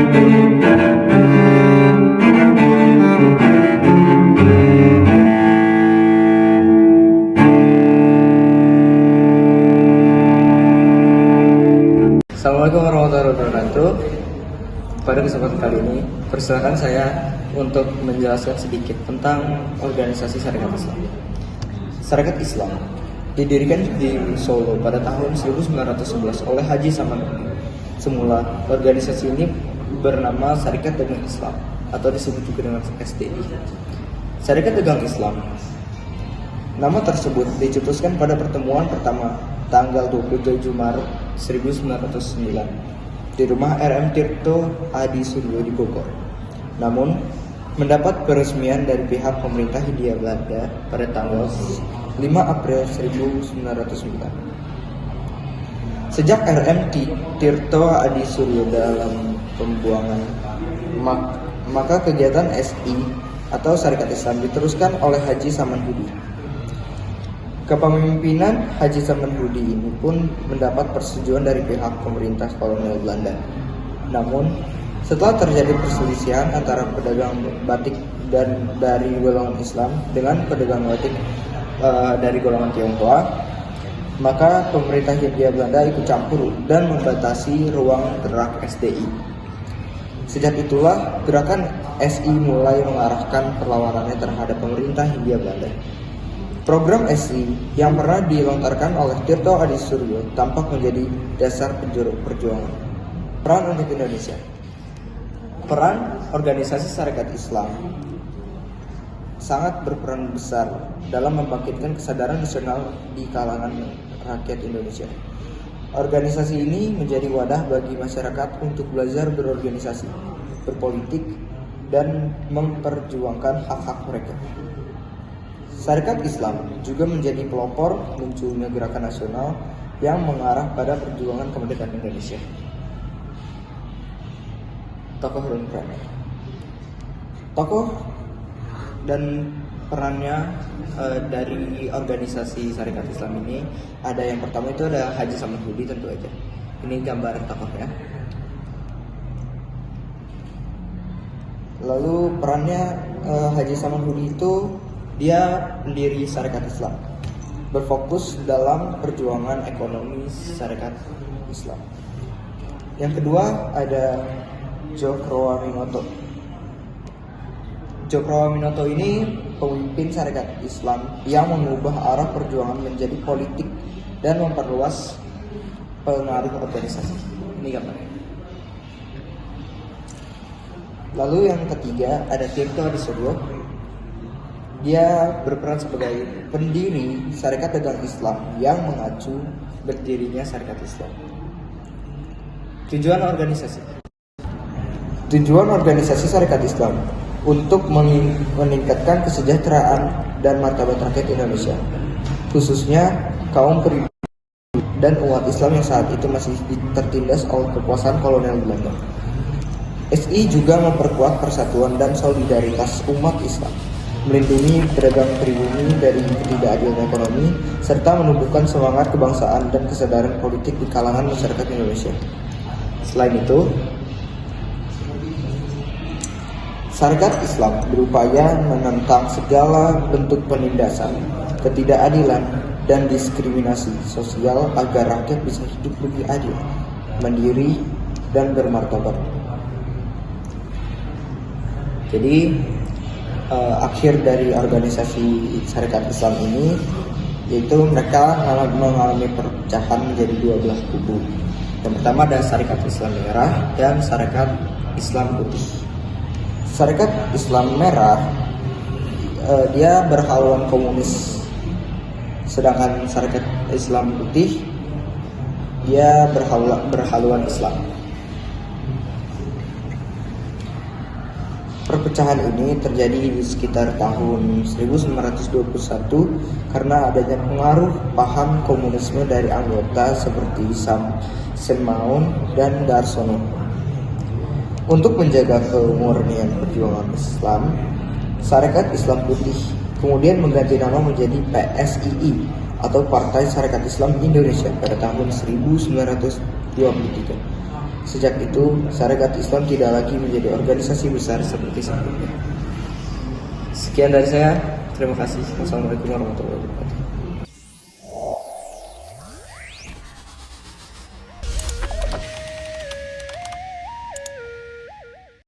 Assalamualaikum warahmatullahi wabarakatuh. Pada kesempatan kali ini, persilakan saya untuk menjelaskan sedikit tentang organisasi Sarekat Islam. Sarekat Islam didirikan di Solo pada tahun 1911 oleh Haji Samanhudi. Semula, organisasi ini bernama Sarekat Dagang Islam atau disebut juga dengan SDI. Sarekat Dagang Islam. Nama tersebut dicetuskan pada pertemuan pertama tanggal 27 Maret 1909 di rumah RM Tirto Adi Suryo di Bogor. Namun, mendapat peresmian dari pihak pemerintah Hindia Belanda pada tanggal 5 April 1909. Sejak RM Tirto Adi Suryo dalam pembuangan, maka kegiatan SI atau Sarekat Islam diteruskan oleh Haji Samanhudi. Kepemimpinan Haji Samanhudi ini pun mendapat persetujuan dari pihak pemerintah kolonial Belanda. Namun, setelah terjadi perselisihan antara pedagang batik dan dari golongan Islam dengan pedagang batik dari golongan Tionghoa, maka pemerintah Hindia Belanda ikut campur dan membatasi ruang gerak SDI. Sejak itulah gerakan SI mulai mengarahkan perlawanannya terhadap pemerintah Hindia Belanda. Program SI yang pernah dilontarkan oleh Tirto Adi Suryo tampak menjadi dasar perjuangan. Peran untuk Indonesia. Peran organisasi Sarekat Islam sangat berperan besar dalam membangkitkan kesadaran nasional di kalangan rakyat Indonesia. Organisasi ini menjadi wadah bagi masyarakat untuk belajar berorganisasi, berpolitik, dan memperjuangkan hak-hak mereka. Sarekat Islam juga menjadi pelopor munculnya gerakan nasional yang mengarah pada perjuangan kemerdekaan Indonesia. Tokoh dan perannya. Tokoh dan perannya dari organisasi Sarekat Islam ini ada yang pertama itu ada Haji Samanhudi tentu aja. Ini gambar tokohnya. Lalu perannya Haji Samanhudi itu dia pendiri Sarekat Islam, berfokus dalam perjuangan ekonomi Sarekat Islam. Yang kedua ada Djokroaminoto. Djokroaminoto ini pemimpin Sarekat Islam yang mengubah arah perjuangan menjadi politik dan memperluas pengaruh organisasi. Ini gambarnya. Lalu yang ketiga ada Tirto Adi Suryo. Dia berperan sebagai pendiri Sarekat Dagang Islam yang mengacu berdirinya Sarekat Islam. Tujuan organisasi Sarekat Islam untuk meningkatkan kesejahteraan dan martabat rakyat Indonesia, khususnya kaum pribumi dan umat Islam yang saat itu masih tertindas oleh kekuasaan kolonial Belanda. SI juga memperkuat persatuan dan solidaritas umat Islam, melindungi pedagang pribumi dari ketidakadilan ekonomi, serta menumbuhkan semangat kebangsaan dan kesadaran politik di kalangan masyarakat Indonesia. Selain itu, Sarekat Islam berupaya menentang segala bentuk penindasan, ketidakadilan, dan diskriminasi sosial agar rakyat bisa hidup lebih adil, mandiri, dan bermartabat. Jadi, akhir dari organisasi Sarekat Islam ini yaitu mereka mengalami perpecahan menjadi dua belah kubu. Yang pertama ada Sarekat Islam Merah dan Sarekat Islam Putih. Sarekat Islam Merah dia berhaluan komunis, sedangkan Sarekat Islam Putih dia berhaluan Islam. Perpecahan ini terjadi di sekitar tahun 1921 karena adanya pengaruh paham komunisme dari anggota seperti Sam Maun dan Darsono. Untuk menjaga kemurnian perjuangan Islam, Sarekat Islam Putih kemudian mengganti nama menjadi PSII atau Partai Sarekat Islam Indonesia pada tahun 1923. Sejak itu, Sarekat Islam tidak lagi menjadi organisasi besar seperti sebelumnya. Sekian dari saya. Terima kasih. Wassalamualaikum warahmatullahi wabarakatuh.